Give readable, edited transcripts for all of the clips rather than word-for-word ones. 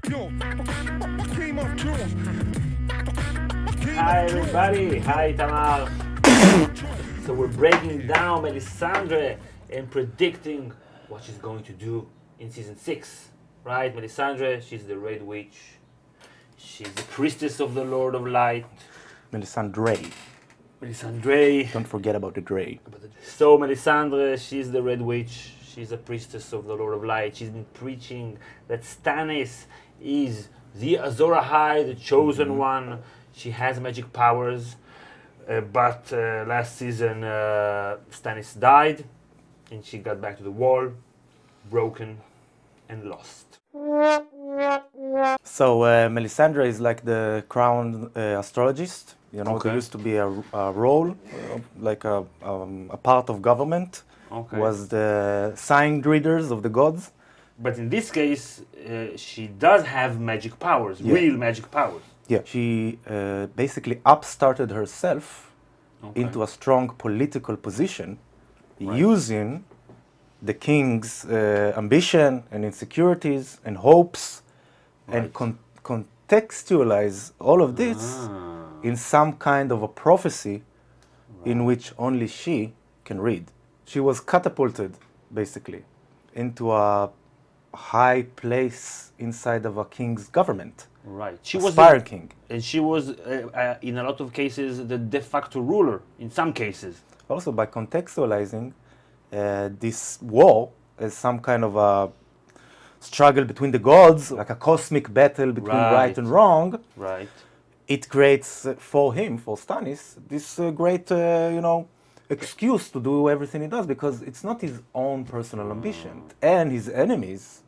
Hi everybody, hi Tamar. So we're breaking down Melisandre and predicting what she's going to do in season 6. Right, Melisandre, she's the Red Witch. She's the priestess of the Lord of Light. Melisandre. Melisandre. Don't forget about the Dre. So Melisandre, she's the Red Witch. She's a priestess of the Lord of Light. She's been preaching that Stanis is the Azor Ahai, the chosen one. She has magic powers. But last season, Stanis died. And she got back to the wall, broken and lost. So Melisandre is like the crown astrologist. You know, there used to be a role, like a part of government, was the sign readers of the gods. But in this case, she does have magic powers, real magic powers. Yeah, she basically upstarted herself into a strong political position, using the king's ambition and insecurities and hopes, and contextualize all of this in some kind of a prophecy in which only she can read. She was catapulted, basically, into a high place inside of a king's government. Right. She was a king. And she was, in a lot of cases, the de facto ruler, in some cases. Also, by contextualizing this war as some kind of a struggle between the gods, like a cosmic battle between right and wrong. Right. It creates for him, for Stanis, this great, excuse to do everything he does, because it's not his own personal ambition. And his enemies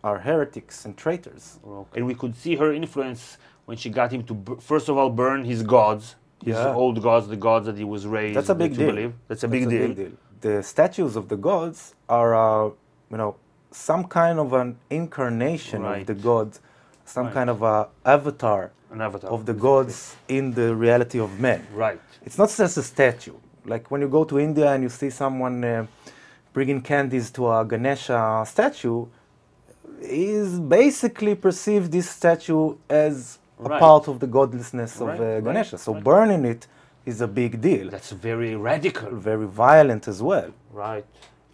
are heretics and traitors. And we could see her influence when she got him to, first of all, burn his gods, his old gods, the gods that he was raised to believe. That's a big deal. The statues of the gods are, some kind of an incarnation of the gods, some kind of a avatar, of the gods in the reality of men. Right. It's not just a statue. Like when you go to India and you see someone bringing candies to a Ganesha statue, is basically perceived this statue as a part of the godlessness of Ganesha. So burning it is a big deal. That's very radical. Very violent as well. Right.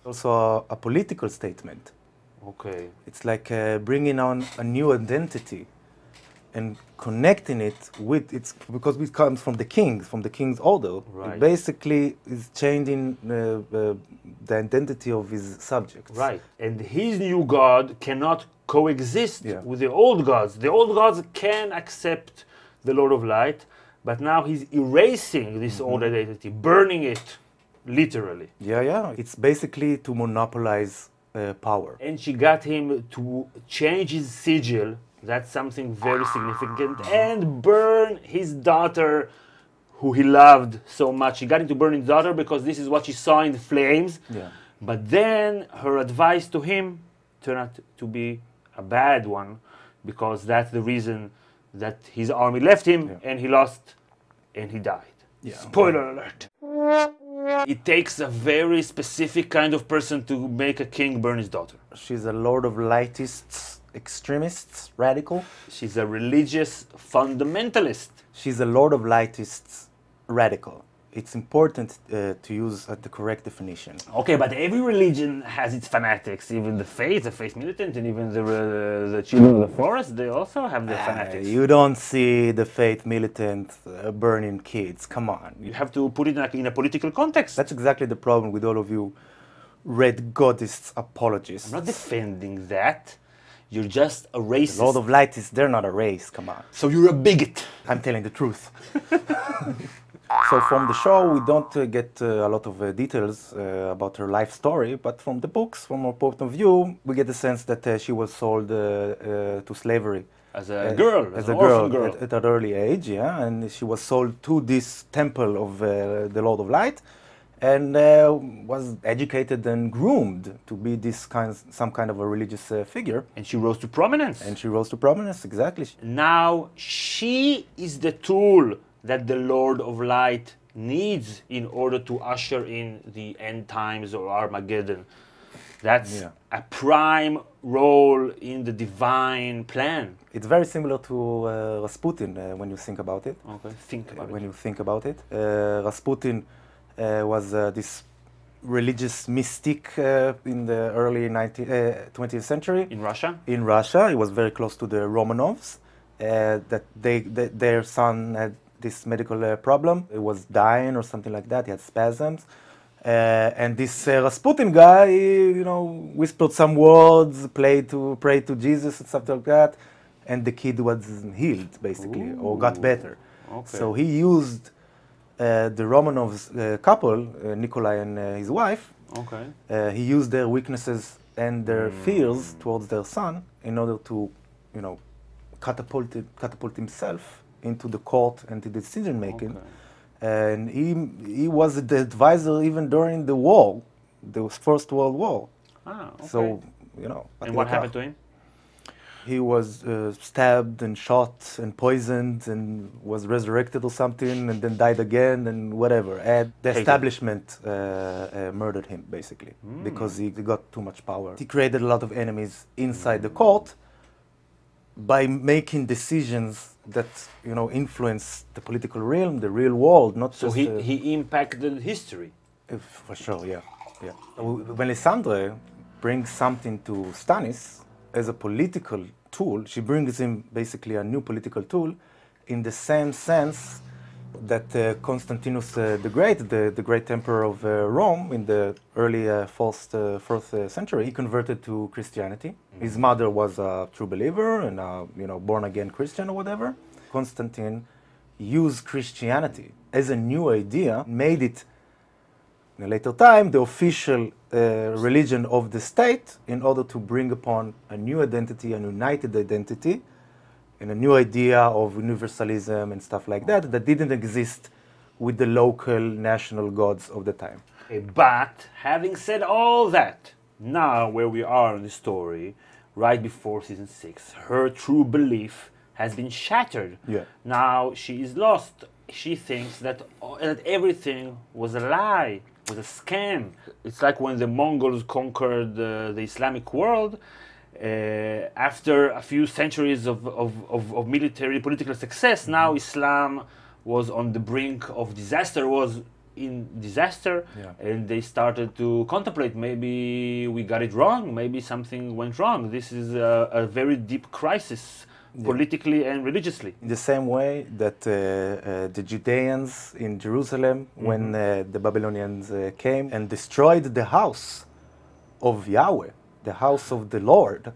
Also a political statement. Okay. It's like bringing on a new identity and connecting it with because it comes from the king's order. Right. It basically is changing the identity of his subjects. Right. And his new god cannot coexist with the old gods. The old gods can accept the Lord of Light, but now he's erasing this old identity, burning it, literally. Yeah. It's basically to monopolize power. And she got him to change his sigil. That's something very significant. And burn his daughter, who he loved so much. She got him to burn his daughter because this is what she saw in the flames. Yeah. But then her advice to him turned out to be a bad one, because that's the reason that his army left him and he lost and he died. Yeah. Spoiler alert. It takes a very specific kind of person to make a king burn his daughter. She's a Lord of Lightists, extremists, radical. She's a religious fundamentalist. She's a Lord of Lightists, radical. It's important to use the correct definition. Okay, but every religion has its fanatics. Even the faith militant, and even the children of the forest, they also have their fanatics. You don't see the faith militant burning kids. Come on. You have to put it in a political context. That's exactly the problem with all of you red goddess apologists. I'm not defending that. You're just a racist. The Lord of Light they're not a race, come on. So you're a bigot. I'm telling the truth. So from the show, we don't get a lot of details about her life story, but from the books, from our point of view, we get the sense that she was sold to slavery. As a girl, as a girl. At an early age, and she was sold to this temple of the Lord of Light, and was educated and groomed to be some kind of a religious figure. And she rose to prominence. Exactly. Now she is the tool that the Lord of Light needs in order to usher in the end times or Armageddon. That's a prime role in the divine plan? It's very similar to Rasputin when you think about it. Okay, think about when it. you think about it. Rasputin was this religious mystic in the early 20th century. In Russia? In Russia. He was very close to the Romanovs. Their son had this medical problem. He was dying or something like that. He had spasms. And this Rasputin guy, whispered some words, prayed to Jesus and stuff like that. And the kid was healed, basically, or got better. Okay. So he used the Romanovs couple, Nikolai and his wife. Okay. He used their weaknesses and their fears towards their son in order to, catapult himself into the court and the decision making. Okay. And he was the advisor even during the war, the First World War. Ah, okay. So, And what happened to him? He was stabbed and shot and poisoned and was resurrected or something and then died again and whatever. And the establishment murdered him, basically, because he got too much power. He created a lot of enemies inside the court by making decisions that, influence the political realm, the real world, not so just... he impacted history. For sure, yeah. Melisandre brings something to Stanis as a political tool. She brings him basically a new political tool in the same sense that Constantinus the Great, the great emperor of Rome in the early fourth century, he converted to Christianity. His mother was a true believer and born-again Christian or whatever. Constantine used Christianity as a new idea, made it in a later time the official religion of the state in order to bring upon a new identity, a united identity, and a new idea of universalism and stuff like that didn't exist with the local national gods of the time. But having said all that, now where we are in the story, right before season 6, her true belief has been shattered. Yeah. Now she is lost. She thinks that everything was a lie, was a scam. It's like when the Mongols conquered the Islamic world. After a few centuries of military political success, now Islam was on the brink of disaster, was in disaster, and they started to contemplate, maybe we got it wrong, maybe something went wrong. This is a very deep crisis, politically and religiously. In the same way that the Judeans in Jerusalem, when the Babylonians came and destroyed the house of Yahweh, the house of the Lord,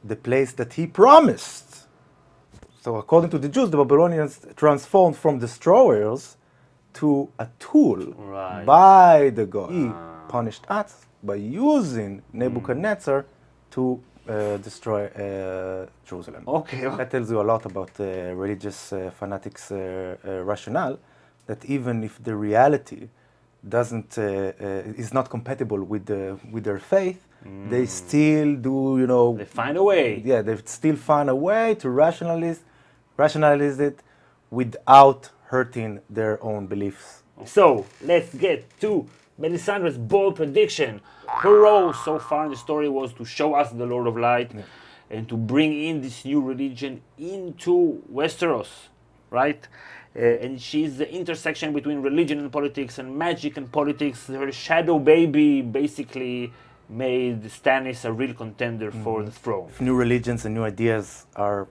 the place that he promised. So according to the Jews, the Babylonians transformed from destroyers to a tool by the God. He punished us by using Nebuchadnezzar to destroy Jerusalem. Okay. That tells you a lot about religious fanatics' rationale, that even if the reality is not compatible with their faith, they still do, they find a way. Yeah, they still find a way to rationalize it without hurting their own beliefs. So let's get to Melisandre's bold prediction. Her role so far in the story was to show us the Lord of Light and to bring in this new religion into Westeros, right? And she's the intersection between religion and politics and magic and politics. Her shadow baby basically made Stanis a real contender for the throne. If new religions and new ideas are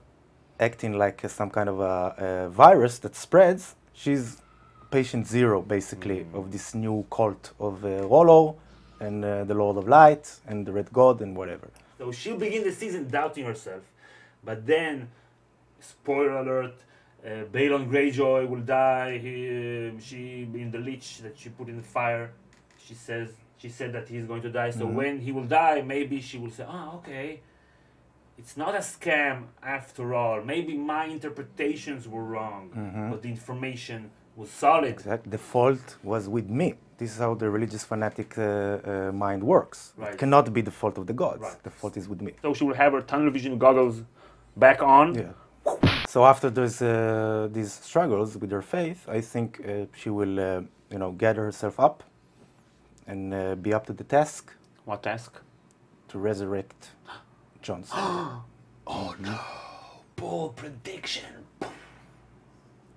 acting like some kind of a virus that spreads, she's patient zero, basically, of this new cult of Rollo and the Lord of Light and the Red God and whatever. So she'll begin the season doubting herself, but then, spoiler alert, Balon Greyjoy will die. She, in the leech that she put in the fire, she said that he's going to die. So when he will die, maybe she will say, okay, it's not a scam after all. Maybe my interpretations were wrong, but the information was solid. Exactly. The fault was with me. This is how the religious fanatic mind works. It cannot be the fault of the gods. The fault is with me. So she will have her tunnel vision goggles back on. Yeah. So after these struggles with her faith, I think she will, gather herself up and be up to the task. What task? To resurrect Jon Snow. Oh no! Bold prediction.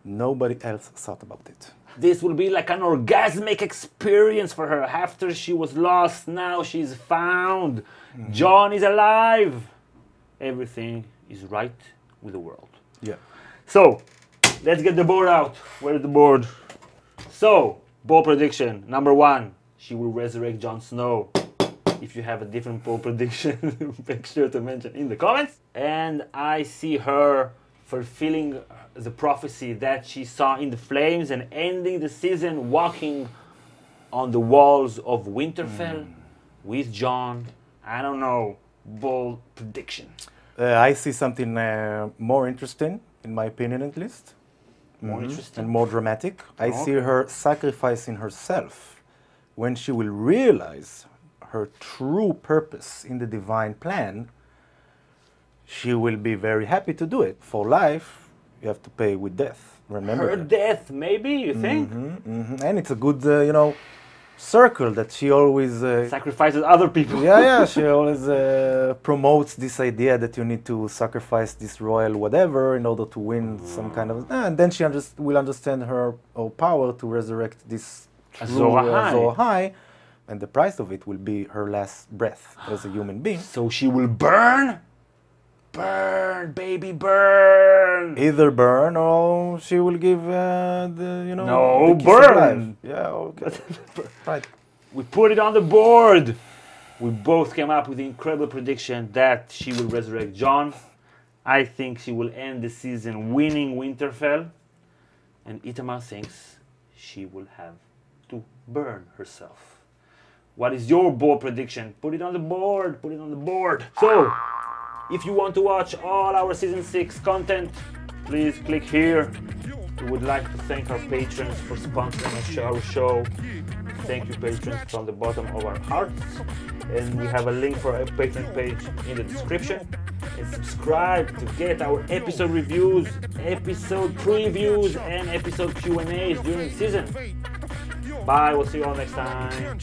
Nobody else thought about it. This will be like an orgasmic experience for her. After she was lost, now she's found. Jon is alive. Everything is right with the world. Yeah. So, let's get the board out. Where's the board? So, bold prediction. Number 1, she will resurrect Jon Snow. If you have a different bold prediction, make sure to mention in the comments. And I see her fulfilling the prophecy that she saw in the flames and ending the season walking on the walls of Winterfell with Jon. I don't know. Bold prediction. I see something more interesting, in my opinion at least. More interesting? And more dramatic. I see her sacrificing herself when she will realize her true purpose in the divine plan. She will be very happy to do it. For life, you have to pay with death. Remember her that. death, maybe, you think? And it's a good, circle that she always... sacrifices other people. yeah, she always promotes this idea that you need to sacrifice this royal whatever in order to win some kind of... and then she will understand her power to resurrect this true Azor Ahai, and the price of it will be her last breath as a human being. So she will burn? Burn, baby, burn! Either burn or she will give the No, the kiss of life. burn! Yeah, okay. Right. We put it on the board! We both came up with the incredible prediction that she will resurrect Jon. I think she will end the season winning Winterfell. And Itamar thinks she will have to burn herself. What is your bold prediction? Put it on the board, put it on the board. So, if you want to watch all our Season 6 content, please click here. We would like to thank our patrons for sponsoring our show. Thank you, patrons, from the bottom of our hearts. And we have a link for our Patreon page in the description. And subscribe to get our episode reviews, episode previews, and episode Q&As during the season. Bye, we'll see you all next time.